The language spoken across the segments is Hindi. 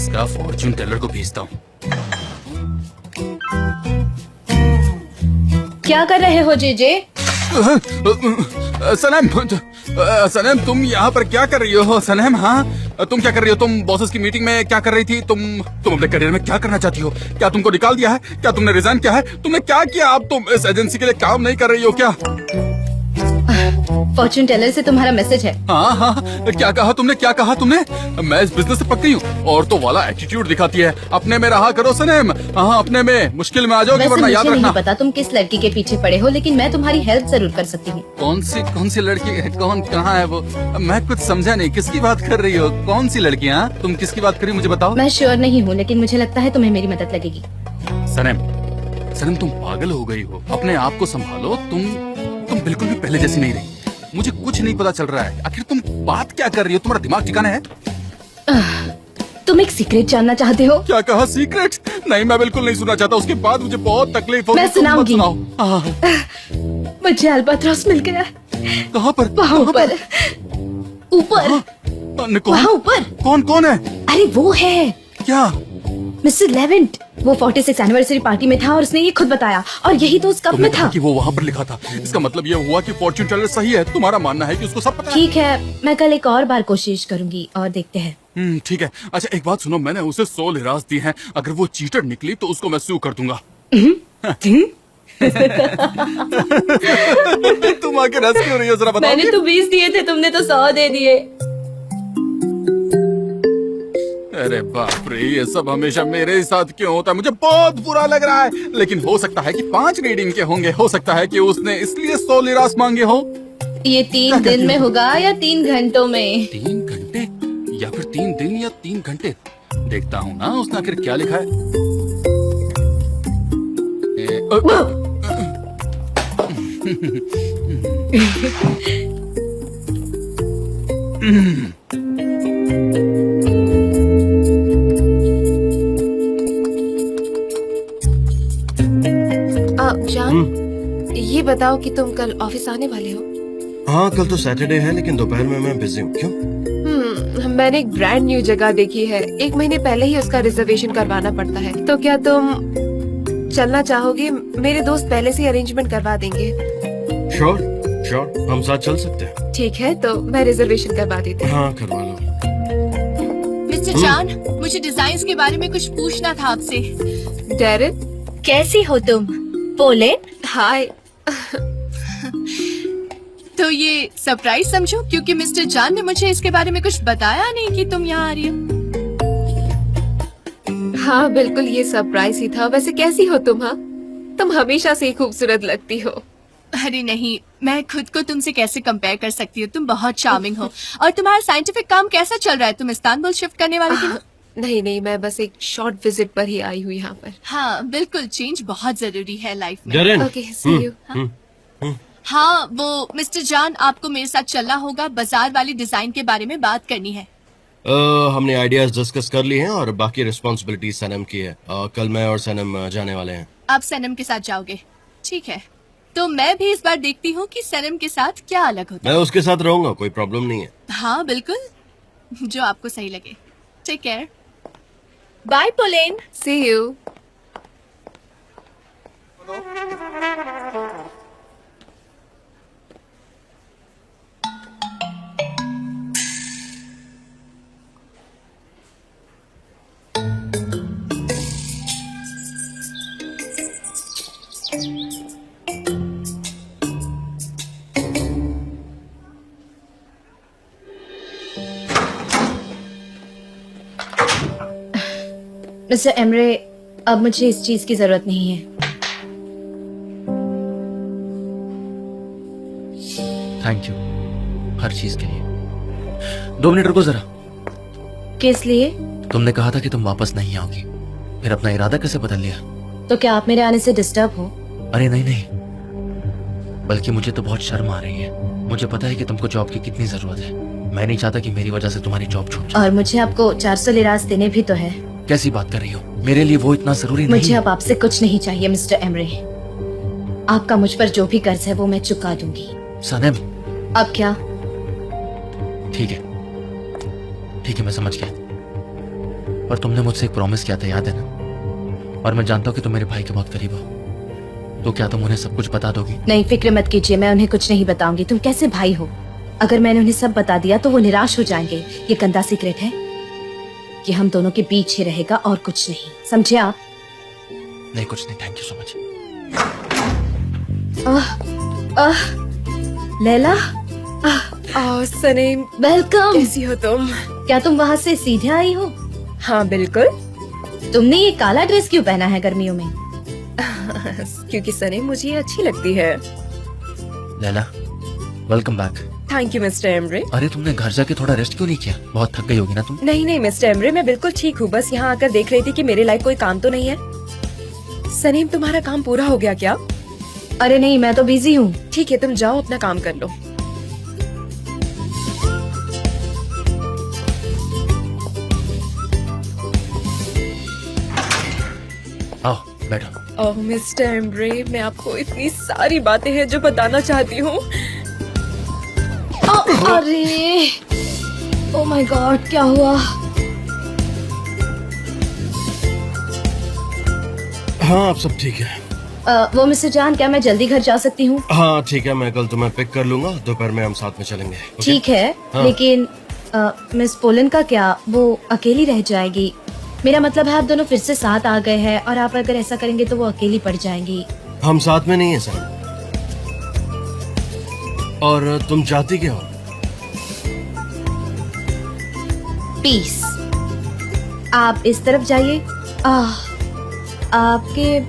इसका फॉर्च्यून टेलर को भेजता हूँ। क्या कर रहे हो जेजे? सनम, सनम तुम यहाँ पर क्या कर रही हो? सनम, हाँ तुम क्या कर रही हो? तुम बॉसेस की मीटिंग में क्या कर रही थी? तुम अपने करियर में क्या करना चाहती हो? क्या तुमको निकाल दिया है? क्या तुमने रिजाइन किया है? तुमने क्या किया? अब तुम इस एजेंसी के लिए काम नहीं कर रही हो क्या? फॉर्च्यून टेलर से तुम्हारा मैसेज है। हाँ हाँ, क्या कहा तुमने? क्या कहा तुमने? मैं इस बिजनेस से पक गई हूँ। और तो वाला एटीट्यूड दिखाती है। अपने में रहा करो सनम। हाँ, अपने में मुश्किल में आ जाओगे वरना याद रखना। नहीं पता तुम किस लड़की के पीछे पड़े हो, लेकिन मैं तुम्हारी हेल्प जरूर कर सकती हूँ। कौन सी लड़की है? कौन, कहाँ है वो? मैं कुछ समझा नहीं, किसकी बात कर रही हो? कौन सी लड़की? हाँ, तुम किसकी बात कर रही हो मुझे बताओ। मैं श्योर नहीं हूँ, लेकिन मुझे लगता है तुम्हें मेरी मदद लगेगी। सनम तुम पागल हो गई हो। अपने आप को संभालो। तुम बिल्कुल भी पहले जैसी नहीं रही। मुझे कुछ नहीं पता चल रहा है। आखिर तुम बात क्या कर रही हो? तुम्हारा दिमाग ठिकाना है? तुम एक सीक्रेट जानना चाहते हो? क्या कहा? सीक्रेट? नहीं, मैं बिल्कुल नहीं सुनना चाहता। उसके बाद मुझे बहुत तकलीफ होगी। मैं सुनाऊंगी। मुझे अल्बाट्रॉस मिल गया। कहाँ पर? वहाँ ऊपर। ऊपर। वहाँ ऊपर। कौन है? अरे वो है। क्या? Mister Levant. वो 46 एनिवर्सरी पार्टी में था और उसने ये खुद बताया, और यही तो उस कप में था कि वो वहाँ पर लिखा था। इसका मतलब ये हुआ कि फॉर्च्यून टेलर सही है। तुम्हारा मानना है कि उसको सब पता है? ठीक है, मैं कल एक और बार कोशिश करूंगी और देखते हैं। ठीक है। अच्छा एक बात सुनो, मैंने उसे 100 लिरास दी हैं। अगर वो चीटर निकली तो उसको मैं सू कर दूंगा। तुम आके हंस क्यों रही हो? जरा बताओ। मैंने तो 20 दिए थे, तुमने तो 100 दे दिए। अरे बाप रे, ये सब हमेशा मेरे साथ क्यों होता है? मुझे बहुत बुरा लग रहा है। लेकिन हो सकता है कि 5 रीडिंग के होंगे। हो सकता है कि उसने इसलिए 100 लिरास मांगे हो। ये 3 दिन में होगा या 3 घंटों में? 3 घंटे या फिर 3 दिन या 3 घंटे? देखता हूँ ना उसने आखिर क्या लिखा है। जान, ये बताओ कि तुम कल ऑफिस आने वाले हो? हाँ, कल तो सैटरडे है, लेकिन दोपहर में मैं बिजी हूँ। क्यों? मैंने एक ब्रांड न्यू जगह देखी है। 1 महीने पहले ही उसका रिजर्वेशन करवाना पड़ता है। तो क्या तुम चलना चाहोगे? मेरे दोस्त पहले से अरेंजमेंट करवा देंगे। श्योर, हम साथ चल सकते हैं। ठीक है, तो मैं रिजर्वेशन करवा देती हूँ। हाँ, करवा लो। मिस्टर जान, मुझे डिजाइन के बारे में कुछ पूछना था आपसे। डेरिन, कैसी हो तुम? पोलेन? हाय। तो ये सरप्राइज समझो, क्योंकि मिस्टर जान ने मुझे इसके बारे में कुछ बताया नहीं कि तुम यहाँ आ रही हो। हाँ बिल्कुल, ये सरप्राइज ही था। वैसे कैसी हो तुम? हाँ, तुम हमेशा से ही खूबसूरत लगती हो। अरे नहीं, मैं खुद को तुमसे कैसे कंपेयर कर सकती हूँ? तुम बहुत चार्मिंग हो। और तुम्हारा साइंटिफिक काम कैसा चल रहा है? तुम इस्तांबुल शिफ्ट करने वाली थी ना? नहीं, मैं बस एक शॉर्ट विजिट पर ही आई हूँ यहाँ पर। हाँ बिल्कुल, चेंज बहुत जरूरी है लाइफ में। Okay, see you. हाँ, वो मिस्टर जान, आपको मेरे साथ चलना होगा। बाजार वाली डिजाइन के बारे में बात करनी है। हमने आइडियाज डिस्कस कर लिए हैं और बाकी रिस्पॉन्सिबिलिटी सनम की है। कल मैं और सनम जाने वाले हैं। आप सनम के साथ जाओगे? ठीक है, तो मैं भी इस बार देखती हूँ कि सनम के साथ क्या अलग होता है। मैं उसके साथ रहूंगा, कोई प्रॉब्लम नहीं है। हाँ बिल्कुल, जो आपको सही लगे। Take care. Bye Polen. See you. Mister Emre, अब मुझे इस चीज की जरूरत नहीं है। थैंक यू हर चीज के लिए। 2 मिनट रुको जरा। किस लिए? तुमने कहा था कि तुम वापस नहीं आओगी, फिर अपना इरादा कैसे बदल लिया? तो क्या आप मेरे आने से डिस्टर्ब हो? अरे नहीं, बल्कि मुझे तो बहुत शर्म आ रही है। मुझे पता है कि तुमको जॉब की कितनी जरूरत है। मैं नहीं चाहता कि मेरी वजह से तुम्हारी जॉब छूट जाए। और मुझे आपको 400 लिरास देने भी तो है। कैसी बात कर रही हो? मेरे लिए वो इतना जरूरी नहीं। मुझे अब आपसे कुछ नहीं चाहिए मिस्टर एमरे। आपका मुझ पर जो भी कर्ज है वो मैं चुका दूंगी। सनम। अब क्या? ठीक है, मैं समझ गया। पर तुमने मुझसे एक प्रॉमिस किया था, याद है ना? और मैं जानता हूँ कि तुम मेरे भाई के बहुत करीब हो, तो क्या तुम उन्हें सब कुछ बता दोगी? नहीं, फिक्र मत कीजिए, मैं उन्हें कुछ नहीं बताऊंगी। तुम कैसे भाई हो? अगर मैंने उन्हें सब बता दिया तो वो निराश हो जाएंगे। ये गंदा सीक्रेट है, ये हम दोनों के बीच ही रहेगा और कुछ नहीं, समझे आप? नहीं, कुछ नहीं, thank you so much. Laila, Sanim, welcome. कैसी हो तुम? क्या तुम वहाँ से सीधे आई हो? हाँ बिल्कुल। तुमने ये काला ड्रेस क्यों पहना है गर्मियों में? क्योंकि सनीम मुझे ये अच्छी लगती है। Laila, welcome back. Thank you mister Emre. अरे तुमने घर जाके थोड़ा रेस्ट क्यों नहीं किया? बहुत थक गई होगी ना तुम? नहीं नहीं मिस्टर एमरे, मैं बिल्कुल ठीक हूँ। बस यहाँ आकर देख रही थी कि मेरे लायक कोई काम तो नहीं है। सनीम, तुम्हारा काम पूरा हो गया क्या? अरे नहीं, मैं तो बिजी हूँ। ठीक है, तुम जाओ अपना काम कर लो। आओ बैठो। ओह मिस्टर एमरे, मैं आपको इतनी सारी बातें हैं जो बताना चाहती हूँ। अरे ओ माय गॉड, क्या हुआ? हाँ, अब सब ठीक है। वो मिस्टर जान, क्या मैं जल्दी घर जा सकती हूँ? हाँ ठीक है, मैं कल तुम्हें पिक कर लूंगा, दोपहर में हम साथ में चलेंगे। ओके? ठीक है, हाँ। लेकिन मिस पोलन का क्या? वो अकेली रह जाएगी। मेरा मतलब है आप दोनों फिर से साथ आ गए हैं और आप अगर ऐसा करेंगे तो वो अकेली पड़ जाएंगी। हम साथ में नहीं है सर। और तुम चाहती क्या हो? पीस। आप इस तरफ जाइए। आपके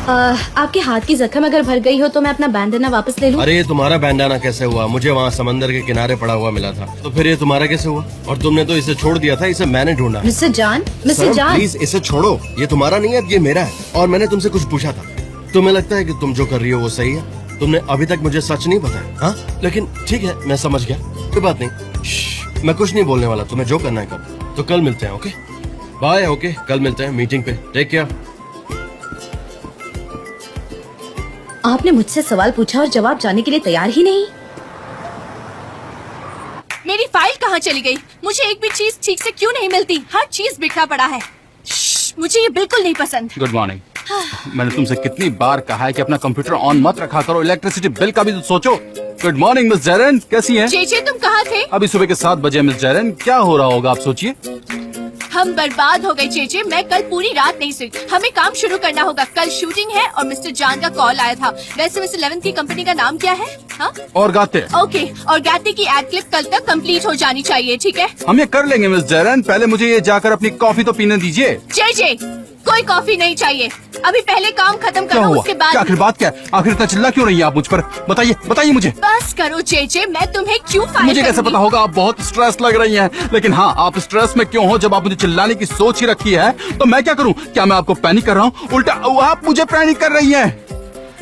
आपके हाथ की जख्म अगर भर गई हो तो मैं अपना बैंडना वापस ले लूं? अरे ये तुम्हारा बैंडाना कैसे हुआ? मुझे वहाँ समंदर के किनारे पड़ा हुआ मिला था, तो फिर ये तुम्हारा कैसे हुआ? और तुमने तो इसे छोड़ दिया था, इसे मैंने ढूंढा। मिस्टर जान, मिस्टर सर, जान, प्लीज इसे छोड़ो, ये तुम्हारा नहीं है, ये मेरा है। और मैंने तुमसे कुछ पूछा था, तुम्हें लगता है कि तुम जो कर रही हो वो सही है? तुमने अभी तक मुझे सच नहीं बताया। हाँ, लेकिन ठीक है, मैं समझ गया, कोई बात नहीं। मैं कुछ नहीं बोलने वाला, तुम्हें जो करना है करो। तो कल मिलते हैं, ओके? बाय। ओके, कल मिलते हैं मीटिंग पे। Take care. आपने मुझसे सवाल पूछा और जवाब जानने के लिए तैयार ही नहीं। मेरी फाइल कहाँ चली गई? मुझे एक भी चीज ठीक से क्यों नहीं मिलती? हर चीज बिखरा पड़ा है। मुझे ये बिल्कुल नहीं पसंद। Good morning. मैंने तुमसे कितनी बार कहा है कि अपना कंप्यूटर ऑन मत रखा करो, इलेक्ट्रिसिटी बिल का भी तो सोचो। गुड मॉर्निंग मिस जैरन, कैसी हैं? चेचे, तुम कहाँ थे? अभी सुबह के 7 बजे मिस जैरन, क्या हो रहा होगा आप सोचिए। हम बर्बाद हो गए चेचे, मैं कल पूरी रात नहीं सोई। हमें काम शुरू करना होगा, कल शूटिंग है और मिस्टर जान का कॉल आया था। वैसे मिस्टर 11 की कंपनी का नाम क्या है? हाँ? और गाते ओके, और गाते की एड क्लिप कल तक कंप्लीट हो जानी चाहिए, ठीक है? हम ये कर लेंगे मिस जैरन, पहले मुझे ये जाकर अपनी कॉफी तो पीने दीजिए। चेचे, कोई कॉफी नहीं चाहिए, अभी पहले काम खत्म क्या करो, हुआ? उसके क्या बाद। आखिर बात क्या है? आखिर इतना चिल्ला क्यों रही है आप मुझ पर? बताइए बताइए मुझे। बस करो चेचे, मैं तुम्हें क्यों फायर मुझे कैसे करूंगी? पता होगा? आप बहुत स्ट्रेस लग रही हैं। लेकिन हाँ, आप स्ट्रेस में क्यों हो? जब आप मुझे चिल्लाने की सोच ही रखी है तो मैं क्या करूं? क्या मैं आपको पैनिक कर रहा हूं? उल्टा आप मुझे पैनिक कर रही हैं।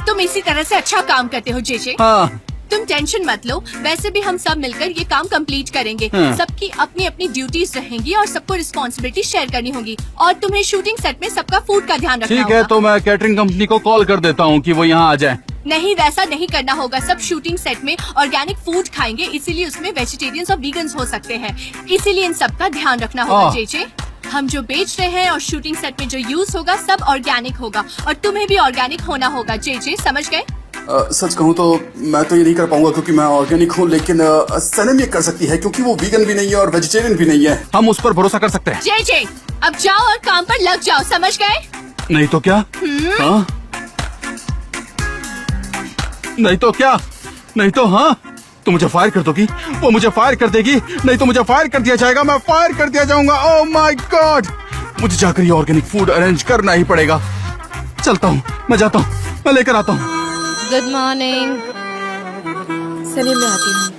तुम इसी तरह से अच्छा काम करते हो चेचे। हाँ, तुम टेंशन मत लो, वैसे भी हम सब मिलकर ये काम कंप्लीट करेंगे। हाँ। सबकी अपनी अपनी ड्यूटीज रहेंगी और सबको रिस्पॉन्सिबिलिटी शेयर करनी होगी। और तुम्हें शूटिंग सेट में सबका फूड का ध्यान रखना ठीक होगा। है, तो मैं कैटरिंग कंपनी को कॉल कर देता हूँ कि वो यहाँ आ जाए। नहीं, वैसा नहीं करना होगा। सब शूटिंग सेट में ऑर्गेनिक फूड खाएंगे, इसीलिए उसमें वेजिटेरियंस और वीगन्स हो सकते हैं। इसीलिए इन सबका ध्यान रखना होगा चेचे। हम जो बेच रहे हैं और शूटिंग सेट में जो यूज होगा सब ऑर्गेनिक होगा और तुम्हें भी ऑर्गेनिक होना होगा चेचे, समझ गए? सच कहूँ तो मैं तो ये नहीं कर पाऊंगा क्योंकि मैं ऑर्गेनिक हूँ, लेकिन सनम ये कर सकती है क्योंकि वो वीगन भी नहीं है और वेजिटेरियन भी नहीं है। हम उस पर भरोसा कर सकते हैं। चेचे, अब जाओ और काम पर लग जाओ, समझ गए? नहीं तो क्या? हाँ? नहीं तो क्या? नहीं तो हाँ, तो मुझे फायर कर दोगी? वो मुझे फायर कर देगी? नहीं तो मुझे फायर कर दिया जाएगा, मैं फायर कर दिया जाऊंगा। ओह माय गॉड, मुझे जाकर ये ऑर्गेनिक फूड अरेंज करना ही पड़ेगा। चलता हूँ, मैं जाता हूँ, मैं लेकर आता हूँ। Good morning. सनीम, मैं आती हूँ।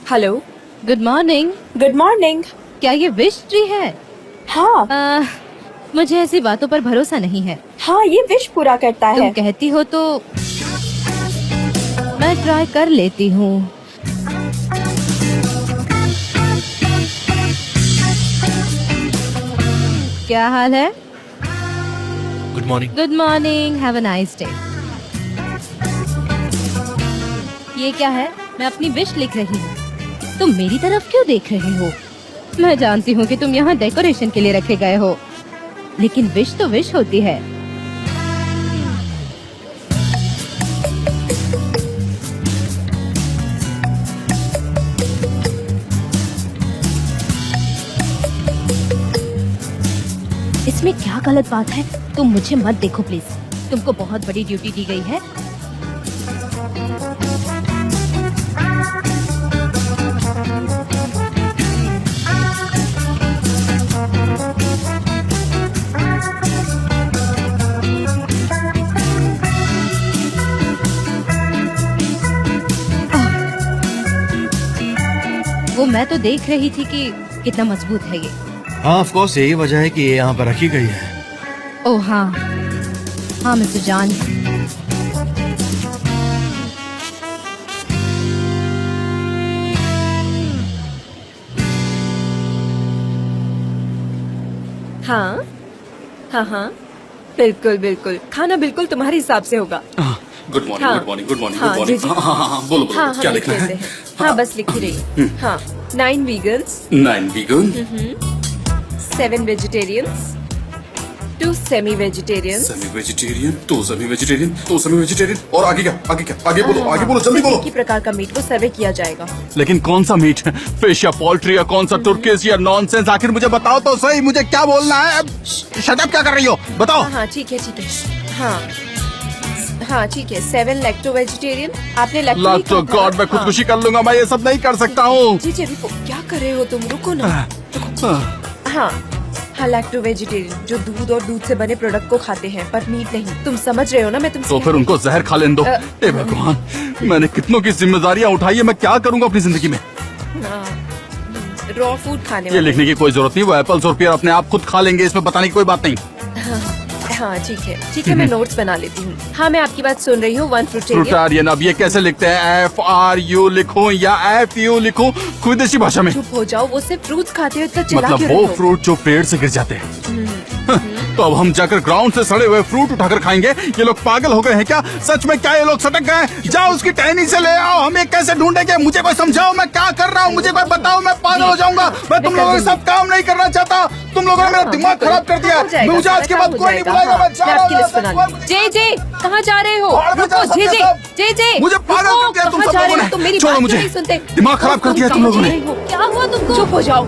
Hello. Good morning. Good morning. क्या ये विश ट्री है? हाँ मुझे ऐसी बातों पर भरोसा नहीं है। हाँ, ये विश पूरा करता तुम कहती हो तो मैं ट्राई कर लेती हूँ। क्या हाल है? Good morning. Good morning, have a nice day. ये क्या है? मैं अपनी विश लिख रही हूँ। तुम मेरी तरफ क्यों देख रहे हो? मैं जानती हूँ कि तुम यहाँ डेकोरेशन के लिए रखे गए हो, लेकिन विश तो विश होती है। इसमें क्या गलत बात है? तुम मुझे मत देखो प्लीज, तुमको बहुत बड़ी ड्यूटी दी गई है। वो मैं तो देख रही थी कि कितना मजबूत है ये। हाँ ऑफ कोर्स, यही वजह है कि ये यहाँ पर रखी गई है। ओह हाँ हाँ मिस्टर जॉन, हाँ हाँ हाँ बिल्कुल बिल्कुल, खाना बिल्कुल तुम्हारे हिसाब से होगा। गुड मॉर्निंग, हाँ। गुड मॉर्निंग, गुड मॉर्निंग, हाँ, गुड मॉर्निंग। जी, जी। हाँ हाँ हाँ, बोलो बोलो, हाँ क्या हम लिखना लिख लेते है? हैं। हाँ बस लिख ही रही हूँ। हाँ 9 vegans, 9 vegan, 7 vegetarians, 2 semi-vegetarians। Semi vegetarian, 2 semi vegetarian, 2 semi vegetarian, और आगे क्या? आगे क्या? आगे बोलो, आगे बोलो, जल्दी बोलो। एक ही प्रकार का मीट को सर्वे किया जाएगा। लेकिन कौन सा मीट? फिश या पोल्ट्री या कौन सा तुर्किश या नॉनसेंस? आखिर मुझे बताओ तो सही, मुझे क्या बोलना है? शट अप, क्या कर रही हो? बताओ। हाँ हाँ ठीक है ठीक है। हाँ हाँ ठीक है। 7 lacto vegetarian। आपने lacto लग नहीं तो कहा था? गॉड, मैं खुदकुशी कर लूंगा, मैं ये सब नहीं कर सकता हूँ। जी जी रुको, क्या कर रहे हो तुम? रुको ना। हाँ हाँ लैक्टो वेजिटेरियन, जो दूध और दूध से बने प्रोडक्ट को खाते हैं पर मीट नहीं। तुम समझ रहे हो ना मैं तुमसे तो फिर उनको जहर खा लेने दो। ए भगवान, मैंने कितनों की जिम्मेदारियां उठाई है, मैं क्या करूंगा अपनी जिंदगी में? रॉ फूड खाने ये वाले। लिखने की कोई जरूरत नहीं, वो एप्पल्स और पेयर अपने आप खुद खा लेंगे, इसमें बताने की कोई बात नहीं। हाँ ठीक है मैं नोट्स बना लेती हूँ। हाँ मैं आपकी बात सुन रही हूँ। 1 फ्रूटेरियन। फ्रूटारियन, अब ये कैसे लिखते हैं? FRU लिखूं या FU लिखूं? कोई देशी भाषा में। चुप हो जाओ, वो सिर्फ फ्रूट्स खाते हो, इतना चिल्ला मतलब क्यों वो रहे हो? फ्रूट जो पेड़ से गिर जाते हैं। तो अब हम जाकर ग्राउंड से सड़े हुए फ्रूट उठाकर खाएंगे? ये लोग पागल हो गए हैं क्या? सच में क्या ये लोग सटक गए? जाओ उसकी टहनी से ले आओ, हमें कैसे ढूंढेंगे? मुझे कोई समझाओ, मैं क्या कर रहा हूँ? मुझे कोई बताओ, मैं पागल हो जाऊंगा। मैं तुम लोगों के साथ काम नहीं करना चाहता। तुम लोगों ने मेरा दिमाग खराब कर दिया। मुझे आज के बाद कोई नहीं बुलाएगा, मैं जा रहा हूँ। जे कहाँ जा रहे हो? बाहर में जा रुको, सकते सब। जे मुझे पागल कर दिया तुम कहाँ सब जा रहे लोगों हो? ने। तुम मेरी छोड़ो बात मुझे। क्यों नहीं सुनते? दिमाग खराब कर दिया तुम लोगों ने। क्या हुआ तुमको? चुप हो जाओ।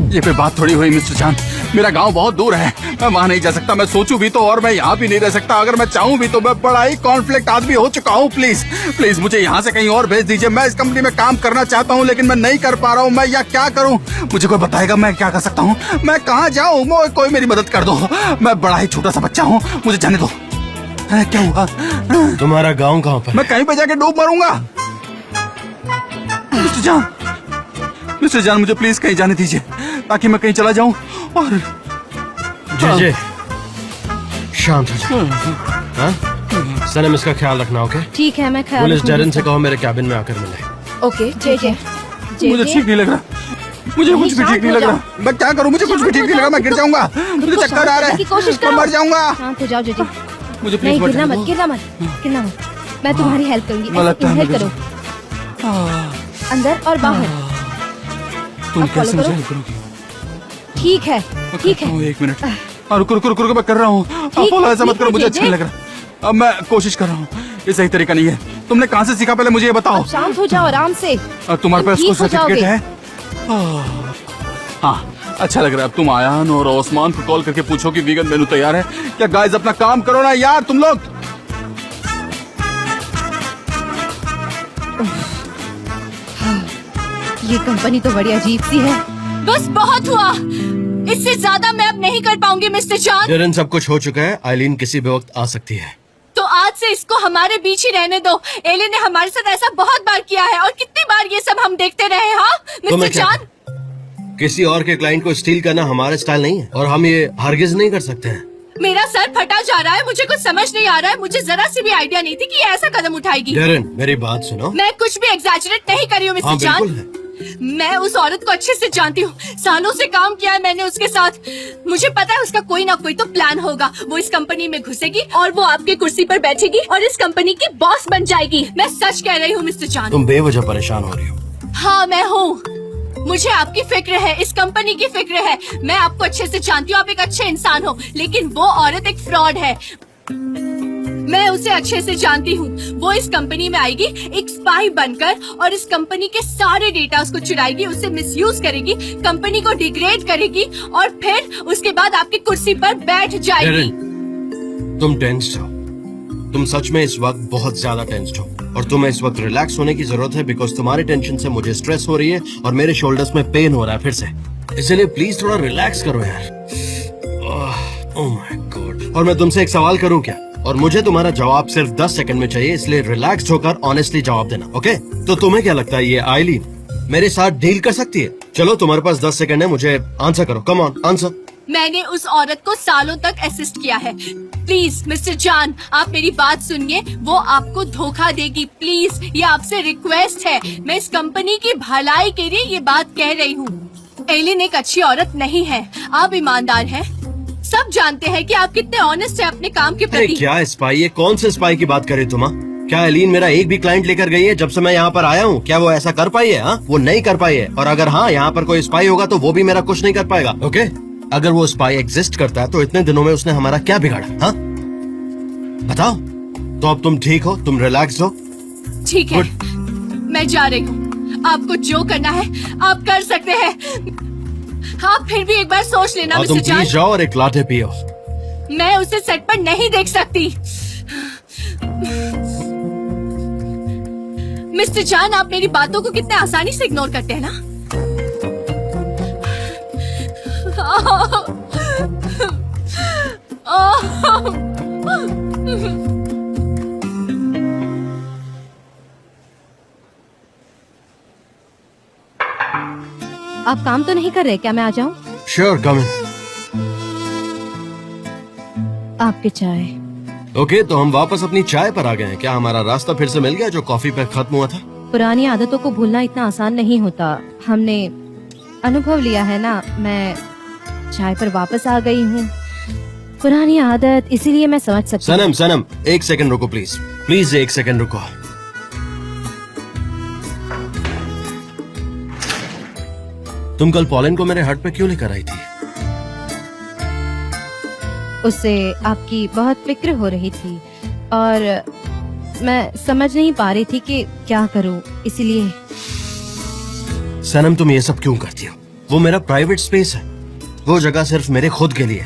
ये कोई बात थोड़ी हुई मिस्टर जान, मेरा गांव बहुत दूर है, मैं वहाँ नहीं जा सकता। मैं सोचूं भी तो, और मैं यहाँ भी नहीं रह सकता। अगर मैं चाहूँ भी तो मैं बड़ा ही कॉन्फ्लिक्ट आदमी हो चुका हूँ। प्लीज प्लीज मुझे यहाँ से कहीं और भेज दीजिए। मैं इस कंपनी में काम करना चाहता हूँ, लेकिन मैं नहीं कर पा रहा हूँ। मैं या क्या करूँ? मुझे कोई बताएगा मैं क्या कर सकता हूँ? मैं कहाँ जाऊँ? कोई मेरी मदद कर दो। मैं बड़ा ही छोटा सा बच्चा हूँ, मुझे जाने दो। क्या हुआ? तुम्हारा गांव कहाँ पर? मैं कहीं पे जाके डूब मरूंगा। मिस्टर जान मुझे प्लीज कहीं जाने दीजिए, ताकि मैं कहीं चला जाऊं। और जे शांत हो जाओ। हाँ सनम, इसका ख्याल रखना। ओके ठीक है, मैं ख्याल पुलिस रखूंगी। डैरन से कहो मेरे कैबिन में आकर मिले। ओके जे मुझे ठीक नहीं लग रहा, मुझे कुछ भी ठीक नहीं लग रहा। मैं क्या करूं? मुझे कुछ भी ठीक नहीं लग रहा। मैं गिर जाऊंगा, मुझे चक्कर आ रहा है, मैं मर जाऊंगा। शांत हो जाओ जे। मुझे नहीं, प्लीज गिरना मत, गिरना मत, गिरना मत। मैं तुम्हारी हेल्प करूंगी। मैं लगता है हेल्प मैं करो, अंदर और बाहर। तुम अब कैसे follow मुझे करो। हेल्प करोगी? ठीक है मैं ठीक करता है। हूँ, 1 मिनट। रुको रुको रुको, मैं कर रहा हूँ। फॉलो ऐसा मत करो, मुझे अच्छा नहीं लग रहा। अब मैं कोशिश कर रहा हूँ, ये सही तरीका नहीं है। तुमने कहाँ से सीखा? पहले मुझे ये बताओ। शांत हो जाओ आराम से। तुम्हारे पास ठीक कोई हो सर्टिफिकेट जाओगे। है? हाँ अच्छा लग रहा है। अब तुम आयान और ओस्मान को कॉल करके पूछो कि वीगन मेनू तैयार है क्या। गाइस अपना काम करो ना यार तुम लोग। ये कंपनी तो बड़ी अजीब सी है। बस बहुत हुआ, इससे ज्यादा मैं अब नहीं कर पाऊंगी मिस्टर जॉन। डैरन सब कुछ हो चुका है। आइलीन किसी भी वक्त आ सकती है। तो आज से इसको हमारे बीच ही रहने दो। एलिन ने हमारे साथ ऐसा बहुत बार किया है, और कितनी बार ये सब हम देखते रहे। हाँ तो मैं मिस्टर क्या जॉन, किसी और के क्लाइंट को स्टील करना हमारा स्टाइल नहीं है, और हम ये हरगिज नहीं कर सकते हैं। मेरा सर फटा जा रहा है, मुझे कुछ समझ नहीं आ रहा है। मुझे जरा सी भी आइडिया नहीं थी कि ये ऐसा कदम उठाएगी। डैरन मेरी बात सुनो। मैं कुछ भी एग्जैजरेट नहीं कर रही हूँ हाँ मिस्टर बिल्कुल जॉन। है, मैं उस औरत को अच्छे से जानती हूँ, सालों से काम किया है मैंने उसके साथ। मुझे पता है उसका कोई ना कोई तो प्लान होगा। वो इस कंपनी में घुसेगी और वो आपकी कुर्सी पर बैठेगी और इस कंपनी की बॉस बन जाएगी। मैं सच कह रही हूँ मिस्टर जान। तुम बेवजह परेशान हो रही हो। हाँ मैं हूँ। मुझे आपकी फिक्र है, इस कंपनी की फिक्र है। मैं आपको अच्छे से जानती हूँ, आप एक अच्छे इंसान हो, लेकिन वो औरत एक फ्रॉड है। मैं उसे अच्छे से जानती हूँ। वो इस कंपनी में आएगी एक स्पाई बनकर और इस कंपनी के सारे डेटा उसको चुराएगी, उसे मिसयूज करेगी, कंपनी को डिग्रेड करेगी और फिर उसके बाद आपकी कुर्सी पर बैठ जाएगी। तुम टेंस्ड हो। तुम सच में इस वक्त बहुत ज्यादा टेंस्ड हो और तुम्हें इस वक्त रिलैक्स होने की जरूरत है, बिकॉज तुम्हारी टेंशन से मुझे स्ट्रेस हो रही है और मेरे शोल्डर्स में पेन हो रहा है फिर से। इसलिए प्लीज थोड़ा रिलैक्स करो यार। Oh my God. और मैं तुमसे एक सवाल करूं क्या? और मुझे तुम्हारा जवाब सिर्फ 10 सेकंड में चाहिए, इसलिए रिलैक्स होकर ऑनेस्टली जवाब देना, ओके? तो तुम्हें क्या लगता है ये आइलीन मेरे साथ डील कर सकती है? चलो तुम्हारे पास 10 सेकंड है, मुझे आंसर करो। Come on answer. मैंने उस औरत को सालों तक असिस्ट किया है। प्लीज मिस्टर जान, आप मेरी बात सुनिए। वो आपको धोखा देगी। प्लीज, ये आपसे रिक्वेस्ट है। मैं इस कंपनी की भलाई के लिए ये बात कह रही हूँ। एलिन एक अच्छी औरत नहीं है। आप ईमानदार हैं। सब जानते हैं कि आप कितने ऑनेस्ट हैं अपने काम के प्रति। क्या स्पाई है? कौन से स्पाई की बात करे तुम? क्या एलिन मेरा एक भी क्लाइंट लेकर गई है जब से मैं यहाँ पर आया हूँ? क्या वो ऐसा कर पाई है? हाँ, वो नहीं कर पाई है। और अगर हाँ यहाँ पर कोई स्पाई होगा तो वो भी मेरा कुछ नहीं कर पाएगा, ओके? अगर वो स्पाई एग्जिस्ट करता है तो इतने दिनों में उसने हमारा क्या बिगाड़ा? हाँ बताओ। तो अब तुम ठीक हो, तुम रिलैक्स हो? ठीक है, मैं जा रही हूँ। आपको जो करना है आप कर सकते हैं। आप फिर भी एक बार सोच लेना मिस्टर तुम जान। प्लीज जाओ और एक लाटे पियो। मैं उसे सेट पर नहीं देख सकती। मिस्टर जान, आप मेरी बातों को कितने आसानी से इग्नोर करते हैं ना। आप काम तो नहीं कर रहे क्या? मैं आ जाऊं? श्योर, कम इन। आपकी चाय। ओके, तो हम वापस अपनी चाय पर आ गए हैं। क्या हमारा रास्ता फिर से मिल गया जो कॉफी पे खत्म हुआ था? पुरानी आदतों को भूलना इतना आसान नहीं होता। हमने अनुभव लिया है ना। मैं चाय पर वापस आ गई हूँ। पुरानी आदत, इसीलिए मैं समझ सकती हूँ। सनम, एक सेकंड रुको प्लीज। प्लीज एक सेकंड रुको। तुम कल पॉलिन को मेरे हट पे क्यों लेकर आई थी? उससे आपकी बहुत फिक्र हो रही थी और मैं समझ नहीं पा रही थी कि क्या करूं, इसलिए। सनम, तुम ये सब क्यों करती हो? वो मेरा प्राइवेट स्पेस है। वो जगह सिर्फ मेरे खुद के लिए।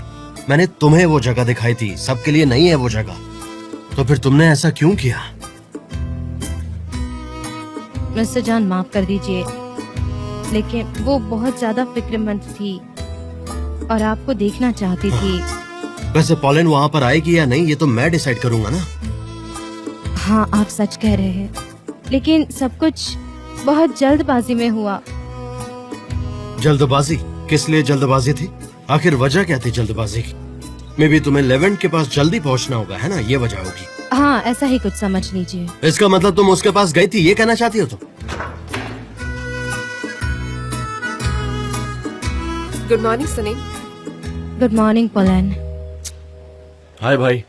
मैंने तुम्हें वो जगह दिखाई थी, सबके लिए नहीं है वो जगह। तो फिर तुमने ऐसा क्यों किया? मिस्टर जान, माफ कर दीजिए, लेकिन वो बहुत ज्यादा फिक्रमंद थी और आपको देखना चाहती थी। वैसे पॉलिन वहाँ पर आएगी या नहीं ये तो मैं डिसाइड करूंगा ना। हाँ, आप सच कह रहे हैं, लेकिन सब कुछ बहुत जल्दबाजी में हुआ। जल्दबाजी? किस लिए जल्दबाजी थी? आखिर वजह क्या थी जल्दबाजी की? मे बी तुम्हें लेवेंट के पास जल्दी पहुंचना होगा, है ना? ये वजह होगी। हाँ, ऐसा ही कुछ समझ लीजिए। इसका मतलब तुम उसके पास गई थी, ये कहना चाहती हो तुम? Good morning Sanim. Good morning पोलन। हाय भाई,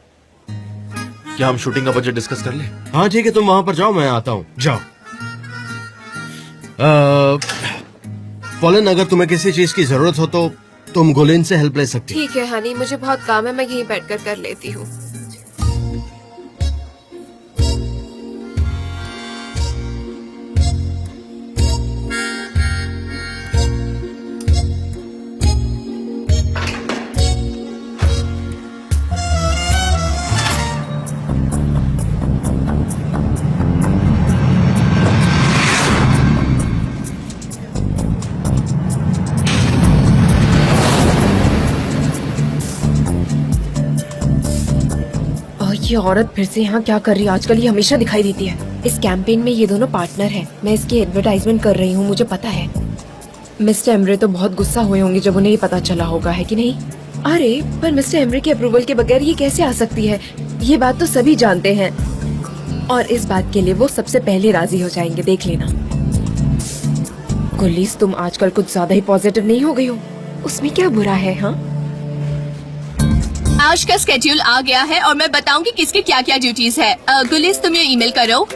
क्या हम शूटिंग का बजट डिस्कस कर ले? हाँ ठीक है, तुम वहां पर जाओ, मैं आता हूँ। जाओ। पॉलिन, अगर तुम्हें किसी चीज की जरूरत हो तो तुम गुलिन से हेल्प ले सकती हो। ठीक है हनी, मुझे बहुत काम है, मैं यहीं बैठकर कर लेती हूँ। ये औरत फिर से यहाँ क्या कर रही है? आजकल ये हमेशा दिखाई देती है। इस कैंपेन में ये दोनों पार्टनर हैं। मैं इसकी एडवर्टाइजमेंट कर रही हूँ, मुझे पता है। मिस्टर एमरे तो बहुत गुस्सा हुए होंगे जब उन्हें ये पता चला होगा, है कि नहीं? अरे पर मिस्टर एमरे के अप्रूवल के बगैर ये कैसे आ सकती है? ये बात तो सभी जानते हैं और इस बात के लिए वो सबसे पहले राजी हो जाएंगे, देख लेना। गुल्लीस, तुम आजकल कुछ ज्यादा ही पॉजिटिव नहीं हो गई हो? उसमें क्या बुरा है? हाँ, आज का स्केड्यूल आ गया है और मैं बताऊंगी किसके क्या क्या ड्यूटीज है। गुलिस, तुम ये ईमेल करो।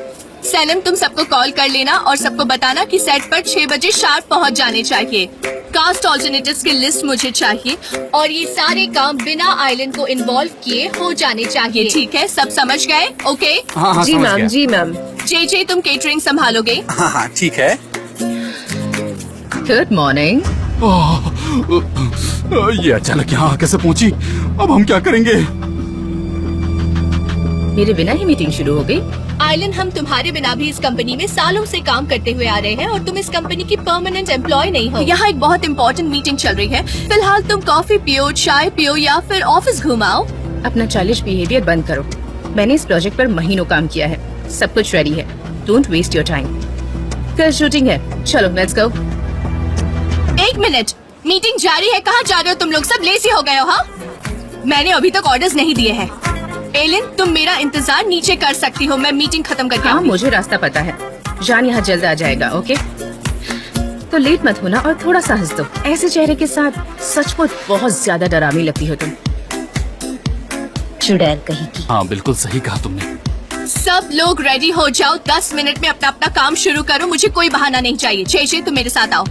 सनम, तुम सबको कॉल कर लेना और सबको बताना कि सेट पर 6 बजे शार्प पहुंच जाने चाहिए। कास्ट ऑल्टरनेटिव्स की लिस्ट मुझे चाहिए और ये सारे काम बिना आइलैंड को इन्वॉल्व किए हो जाने चाहिए। ठीक है, सब समझ गए? ओके हाँ जी समझ मैम, गया। जी मैम। जे तुम केटरिंग संभालोगे? हाँ ठीक है। Good morning. ये अचानक यहाँ कैसे पहुँची? अब हम क्या करेंगे? मेरे बिना ही मीटिंग शुरू हो गई। आइलैंड, हम तुम्हारे बिना भी इस कंपनी में सालों से काम करते हुए आ रहे हैं और तुम इस कंपनी की परमानेंट एम्प्लॉय नहीं हो। यहाँ एक बहुत इंपॉर्टेंट मीटिंग चल रही है। फिलहाल तुम कॉफी पियो, चाय पियो या फिर ऑफिस घुमाओ। अपना चाइल्डिश बिहेवियर बंद करो। मैंने इस प्रोजेक्ट पर महीनों काम किया है, सब कुछ रेडी है। Don't waste your time. कल शूटिंग है, चलो लेट्स गो। 1 मिनट, मीटिंग जारी है। कहाँ जा रहे हो तुम लोग? सब लेजी हो गए हो? हाँ, मैंने अभी तक ऑर्डर्स नहीं दिए हैं। एलिन, तुम मेरा इंतजार नीचे कर सकती हो, मैं मीटिंग खत्म करके हाँ, आऊंगी। मुझे रास्ता पता है। जान यहाँ जल्द आ जाएगा, ओके? तो लेट मत होना और थोड़ा सा हंस दो। ऐसे चेहरे के साथ सचमुच बहुत ज्यादा डरावनी लगती हो तुम। चुड़ैल कहीं की। हाँ बिल्कुल सही कहा तुमने। सब लोग रेडी हो जाओ, 10 मिनट में अपना अपना काम शुरू करो। मुझे कोई बहाना नहीं चाहिए। जे तुम मेरे साथ आओ।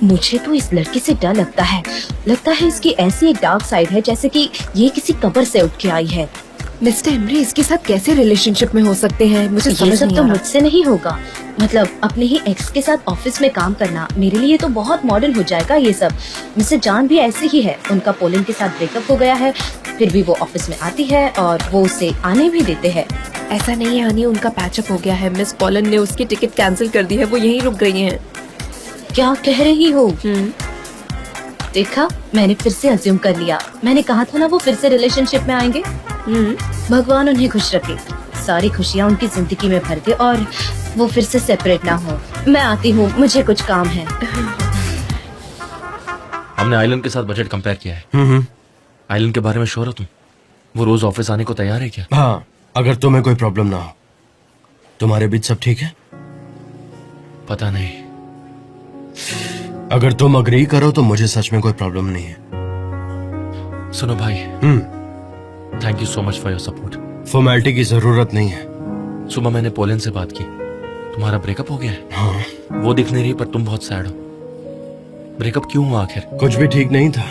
मुझे तो इस लड़की से डर लगता है इसकी ऐसी एक डार्क साइड है जैसे कि ये किसी कब्र से उठ के आई है। मिस्टर एमरे इसके साथ कैसे रिलेशनशिप में हो सकते हैं? मुझे ये समझ सब नहीं तो आ रहा। मुझसे नहीं होगा। मतलब अपने ही एक्स के साथ ऑफिस में काम करना मेरे लिए तो बहुत मॉडर्न हो जाएगा ये सब। मिस्टर जान भी ऐसे ही है। उनका पोलन के साथ ब्रेकअप हो गया है, फिर भी वो ऑफिस में आती है और वो उसे आने भी देते हैं। ऐसा नहीं है आनी, उनका पैचअप हो गया है। मिस पॉलन ने उसकी टिकट कैंसिल कर दी है, वो यहीं रुक गई हैं। क्या कह रही हो? देखा, मैंने फिर से अज्यूम कर लिया। मैंने कहा था ना वो फिर से रिलेशनशिप में आएंगे। भगवान उन्हें खुश रखे, सारी खुशियाँ उनकी जिंदगी में भर दे और वो फिर से सेपरेट ना हो। मैं आती हूँ, मुझे कुछ काम है। हमने आइलैंड के साथ बजट कंपेयर किया है। आइलैंड के बारे में श्योर हो तुम? वो रोज ऑफिस आने को तैयार है क्या? हाँ, अगर तुम्हें कोई प्रॉब्लम ना हो। तुम्हारे बीच सब ठीक है? पता नहीं। अगर तुम अग्री करो तो मुझे सच में कोई प्रॉब्लम नहीं है। सुनो भाई, thank you so much for your support. Formality की जरूरत नहीं है। सुबह मैंने पोलन से बात की, तुम्हारा ब्रेकअप हो गया है। हाँ। वो दिख नहीं रही पर तुम बहुत सैड हो। ब्रेकअप क्यों हुआ आखिर? कुछ भी ठीक नहीं था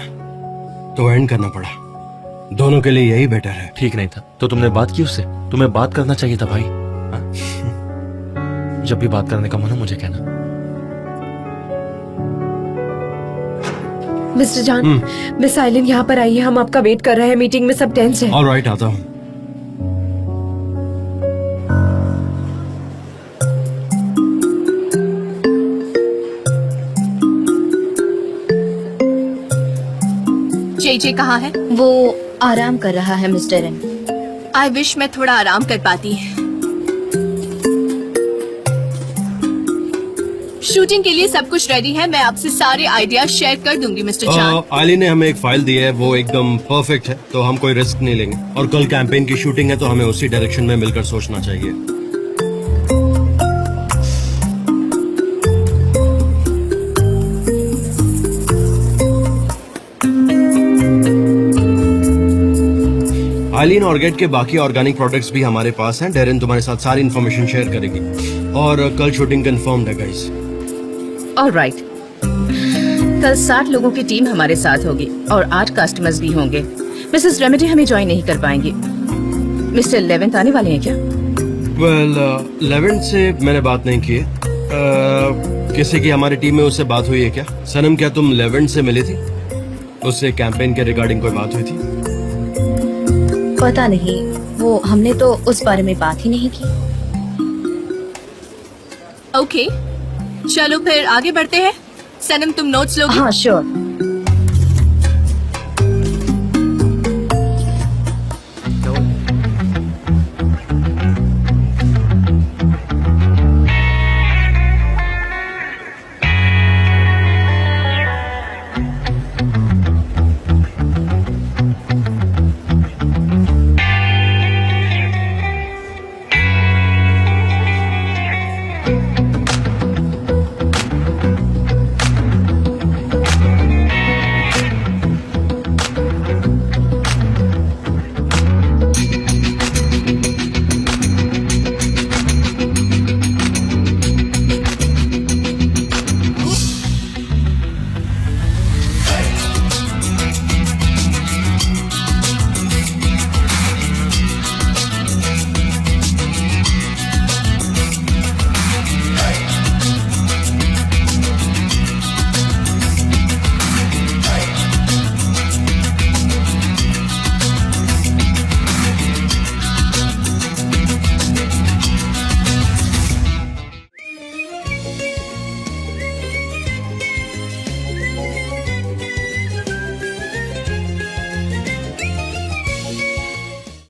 तो एंड करना पड़ा। दोनोदोनों के लिए यही बेटर है। ठीक नहीं था तो तुमने बात की उससे? तुम्हें बात करना चाहिए था भाई। हाँ? जब भी बात करने का मन हो मुझे कहना। मिस्टर जान, मिस आइलैंड यहाँ पर आई है, हम आपका वेट कर रहे हैं। मीटिंग में सब टेंस है। ऑलराइट, आता हूँ। जे कहाँ है? वो आराम कर रहा है मिस्टर एम। आई विश मैं थोड़ा आराम कर पाती। शूटिंग के लिए सब कुछ रेडी है। मैं आपसे सारे आइडियाज शेयर कर दूंगी मिस्टर जान। आली ने हमें एक फाइल दी है, वो एकदम परफेक्ट है, तो हम कोई रिस्क नहीं लेंगे। और कल कैंपेन की शूटिंग है तो हमें उसी डायरेक्शन में मिलकर सोचना चाहिए। आइलिन ऑर्गेट के बाकी ऑर्गेनिक प्रोडक्ट्स भी हमारे पास हैं। डेरिन तुम्हारे साथ सारी इन्फॉर्मेशन शेयर करेगी और कल शूटिंग कंफर्म्ड है गाइस। ऑलराइट, कल 60 लोगों की टीम हमारे साथ होगी और 8 कस्टमर्स भी होंगे। मिसेस रेमेडी हमें ज्वाइन नहीं कर पाएंगी। मिस्टर लेवेंथ आने वाले हैं क्या? वेल, लेवेंथ से मैंने बात नहीं की है। किसी की हमारी टीम में उससे बात हुई है क्या? सनम, क्या तुम लेवेंथ से मिली थी? उससे कैंपेन के रिगार्डिंग कोई बात हुई थी? पता नहीं, वो हमने तो उस बारे में बात ही नहीं की। ओके, चलो फिर आगे बढ़ते हैं। सनम, तुम नोट्स लोगे? हाँ श्योर।